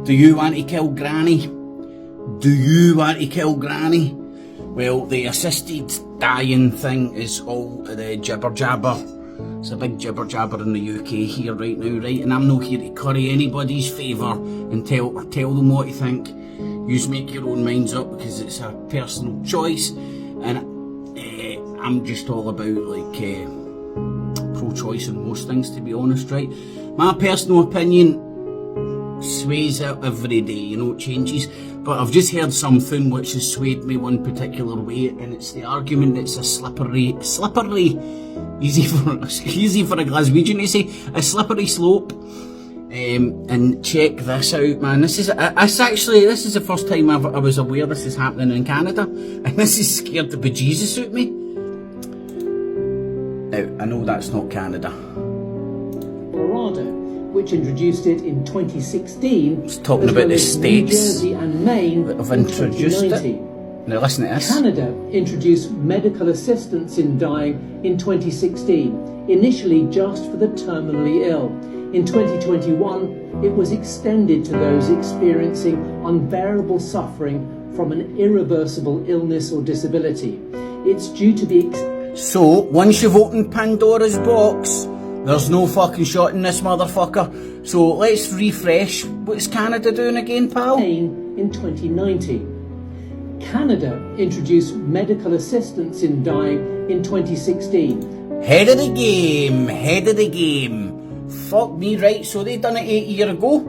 Do you want to kill Granny? Do you want to kill Granny? Well, the assisted dying thing is all the jibber jabber. It's a big jibber jabber in the UK here right now, right? And I'm not here to curry anybody's favour and tell them what to think. You make your own minds up because it's a personal choice. And I'm just all about like pro-choice on most things, to be honest, right? My personal opinion sways out every day, you know, it changes. But I've just heard something which has swayed me one particular way, and it's the argument it's a slippery, easy for a Glaswegian to say, a slippery slope. And check this out, man. This is the first time I was aware this is happening in Canada, and this has scared the bejesus out of me. Now, I know that's not Canada. Colorado, which introduced it in 2016. It's talking about the states New Jersey and Maine that have introduced it. Now listen to this. Canada introduced medical assistance in dying in 2016, initially just for the terminally ill. In 2021, it was extended to those experiencing unbearable suffering from an irreversible illness or disability. It's due to be... So, once you've opened Pandora's box, there's no fucking shot in this motherfucker. So, let's refresh. What's Canada doing again, pal? In 2019. Canada introduced medical assistance in dying in 2016. Head of the game. Fuck me, right, so they done it 8 years ago.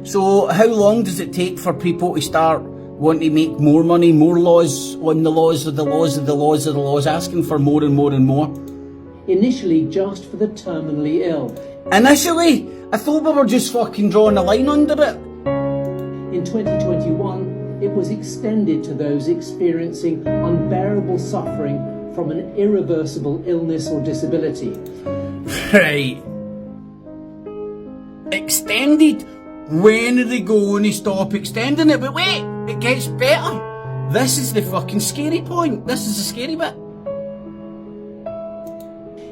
So how long does it take for people to start wanting to make more money, more laws on the laws of the laws of the laws of the laws, asking for more and more and more? Initially just for the terminally ill. Initially? I thought we were just fucking drawing a line under it. In 2021, it was extended to those experiencing unbearable suffering from an irreversible illness or disability. Right. Extended? When are they going to stop extending it? But wait, it gets better. This is the fucking scary point. This is the scary bit.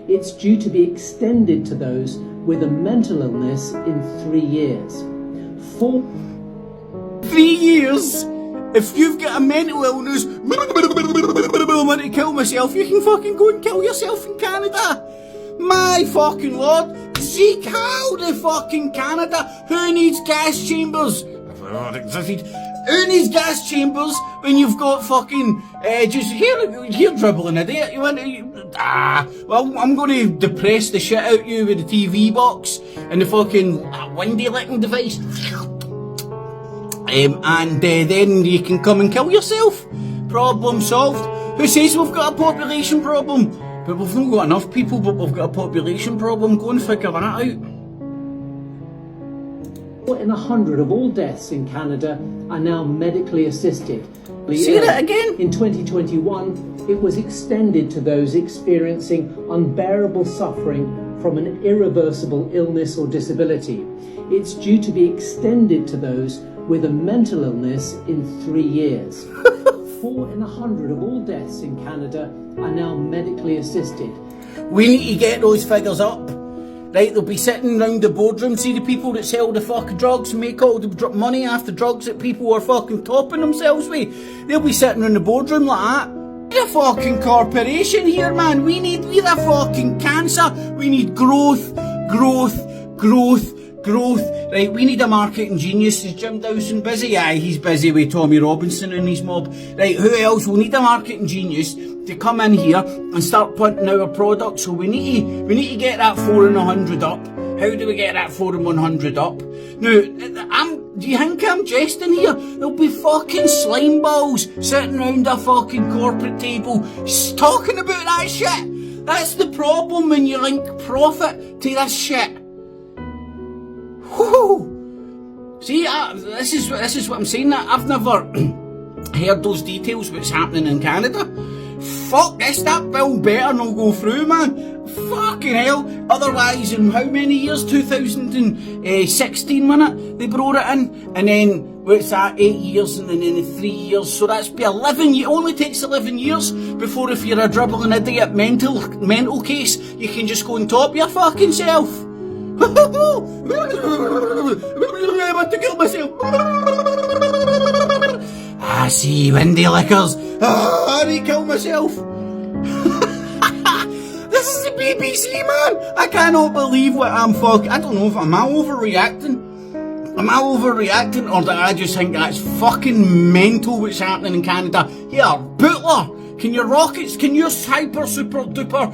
It's due to be extended to those with a mental illness in 3 years. 3 years? If you've got a mental illness, I want to kill myself, you can fucking go and kill yourself in Canada. My fucking lord. Zeke, how the fucking Canada? Who needs gas chambers? Who needs gas chambers when you've got fucking, just here dribbling idiot. You want to, well, I'm going to depress the shit out of you with the TV box and the fucking windy licking device. And then you can come and kill yourself. Problem solved. Who says we've got a population problem? But we've not got enough people, but we've got a population problem. Go and figure that out. 4 in 100 of all deaths in Canada are now medically assisted. Say that again? In 2021, it was extended to those experiencing unbearable suffering from an irreversible illness or disability. It's due to be extended to those with a mental illness in 3 years. 4 in 100 of all deaths in Canada are now medically assisted. We need to get those figures up. Right, they'll be sitting round the boardroom, see the people that sell the fucking drugs and make all the money off the drugs that people are fucking topping themselves with. They'll be sitting in the boardroom like that. We're a fucking corporation here, man. We're the fucking cancer. We need growth. Right, we need a marketing genius. Is Jim Dawson busy? Aye, he's busy with Tommy Robinson and his mob. Right, who else? We'll need a marketing genius to come in here and start punting our products. So we need to get that 4 in 100 up. How do we get that 4 in 100 up? Now, do you think I'm jesting here? There'll be fucking slime balls sitting round a fucking corporate table talking about that shit. That's the problem when you link profit to this shit. Whoo! See, this is what I'm saying. I've never heard those details what's happening in Canada. Fuck this, that bill better not go through, man. Fucking hell. Otherwise, in how many years? 2016, minute they brought it in, and then what's that? 8 years, and then in 3 years. So that's be 11. It only takes 11 years before, if you're a dribbling idiot mental case, you can just go and top your fucking self. I want to kill myself. Ah, see, windy liquors. Ah, I need to kill myself. This is the BBC, man. I cannot believe what I'm fucking. I don't know if am I overreacting. Am I overreacting, or do I just think that's fucking mental what's happening in Canada? Here, Butler, can your rockets, can your hyper super duper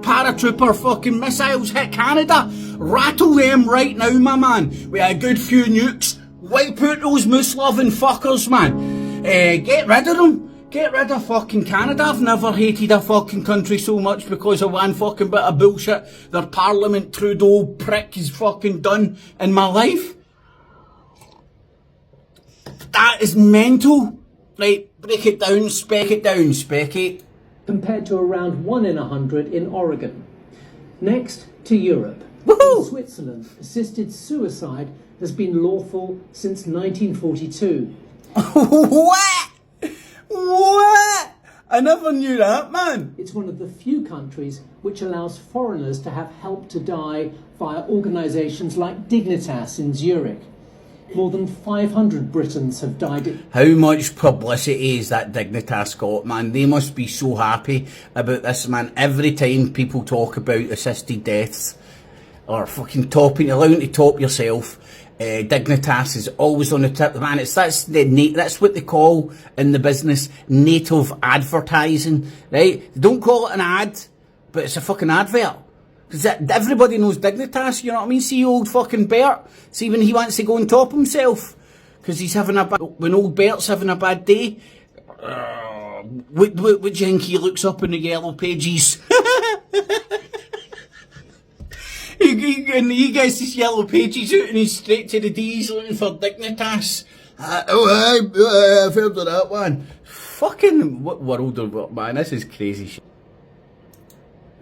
paratrooper fucking missiles hit Canada? Rattle them right now, my man. With a good few nukes. Wipe out those moose-loving fuckers, man. Get rid of them. Get rid of fucking Canada. I've never hated a fucking country so much because of one fucking bit of bullshit their Parliament Trudeau prick is fucking done in my life. That is mental. Right, break it down, Specky. Compared to around 1 in 100 in Oregon. Next, to Europe. Woohoo! In Switzerland, assisted suicide has been lawful since 1942. What? What? I never knew that, man. It's one of the few countries which allows foreigners to have help to die via organisations like Dignitas in Zurich. More than 500 Britons have died. How much publicity is that Dignitas got, man? They must be so happy about this, man. Every time people talk about assisted deaths or fucking allowing to top yourself, Dignitas is always on the tip, man. That's what they call in the business native advertising, right? They don't call it an ad, but it's a fucking advert. Because everybody knows Dignitas, you know what I mean? See old fucking Bert, see when he wants to go and top himself, because he's having when old Bert's having a bad day, what do you think he looks up in the yellow pages? he gets his yellow pages out and he's straight to the D's looking for Dignitas. I've heard of that one. Fucking, what world of what, man? This is crazy shit.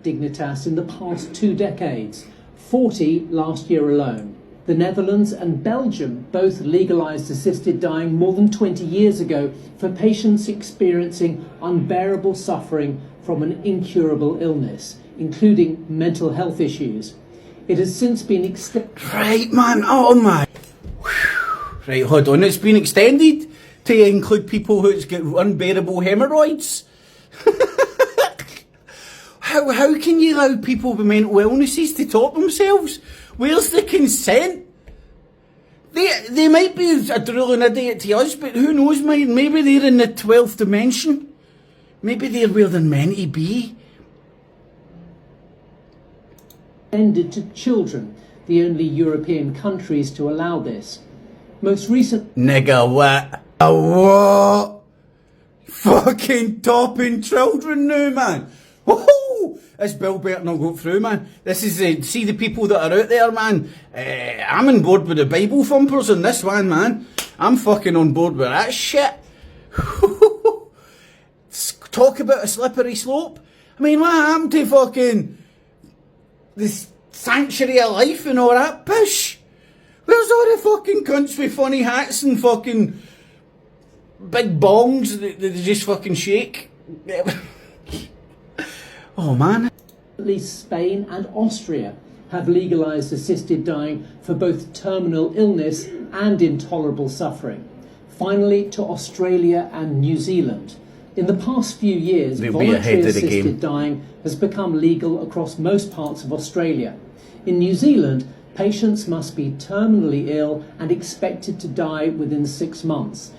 Dignitas in the past 2 decades, 40 last year alone. The Netherlands and Belgium both legalised assisted dying more than 20 years ago for patients experiencing unbearable suffering from an incurable illness, including mental health issues. It has since been extended. Right, man, oh my. Right, hold on, it's been extended to include people who's got unbearable hemorrhoids. How can you allow people with mental illnesses to top themselves? Where's the consent? They might be a drooling idiot to us, but who knows, man? Maybe they're in the 12th dimension. Maybe they're where they're meant to be. Extended to children, the only European countries to allow this. Most recent. Nigga, what? What? Fucking topping children now, man. Woohoo! This bill better not go through, man. This is, see the people that are out there, man. I'm on board with the Bible thumpers on this one, man. I'm fucking on board with that shit. Talk about a slippery slope. I mean, what happened to fucking this sanctuary of life and all that pish? Where's all the fucking cunts with funny hats and fucking big bongs that they just fucking shake? Oh man. At least Spain and Austria have legalised assisted dying for both terminal illness and intolerable suffering. Finally, to Australia and New Zealand. In the past few years, voluntary assisted dying has become legal across most parts of Australia. In New Zealand, patients must be terminally ill and expected to die within 6 months.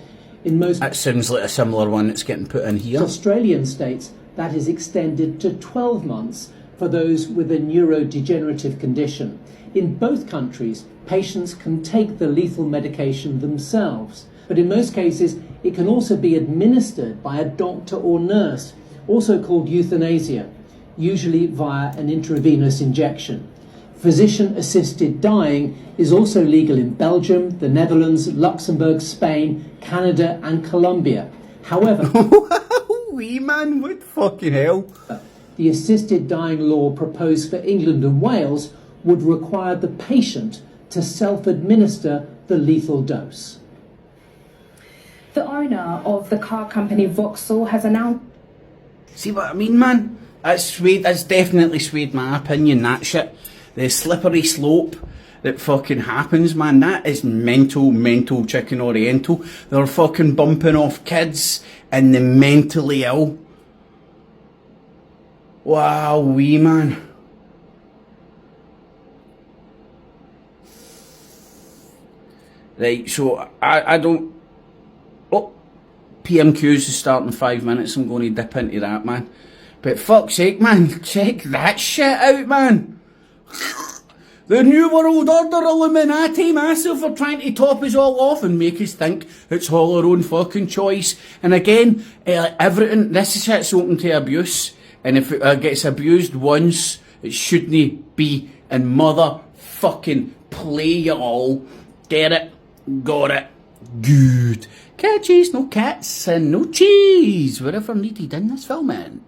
In most that sounds like a similar one that's getting put in here. Australian states, that is extended to 12 months for those with a neurodegenerative condition. In both countries, patients can take the lethal medication themselves, but in most cases it can also be administered by a doctor or nurse, also called euthanasia, usually via an intravenous injection. Physician-assisted dying is also legal in Belgium, the Netherlands, Luxembourg, Spain, Canada and Colombia. However, wee man, what fucking hell? The assisted dying law proposed for England and Wales would require the patient to self-administer the lethal dose. The owner of the car company Vauxhall has announced... See what I mean, man? That's definitely swayed my opinion, that shit. the slippery slope that fucking happens, man, that is mental chicken oriental. They're fucking bumping off kids and the mentally ill. Wow, wee man. Right, so I don't... Oh, PMQs is starting in 5 minutes. I'm going to dip into that, man. But fuck's sake, man, check that shit out, man. The New World Order Illuminati massive are trying to top us all off and make us think it's all our own fucking choice. And again, everything, this shit's open to abuse. And if it gets abused once, it shouldn't be. And motherfucking play you all. Get it? Got it. Good. Cat cheese, no cats, and no cheese. Wherever needed in this film, man.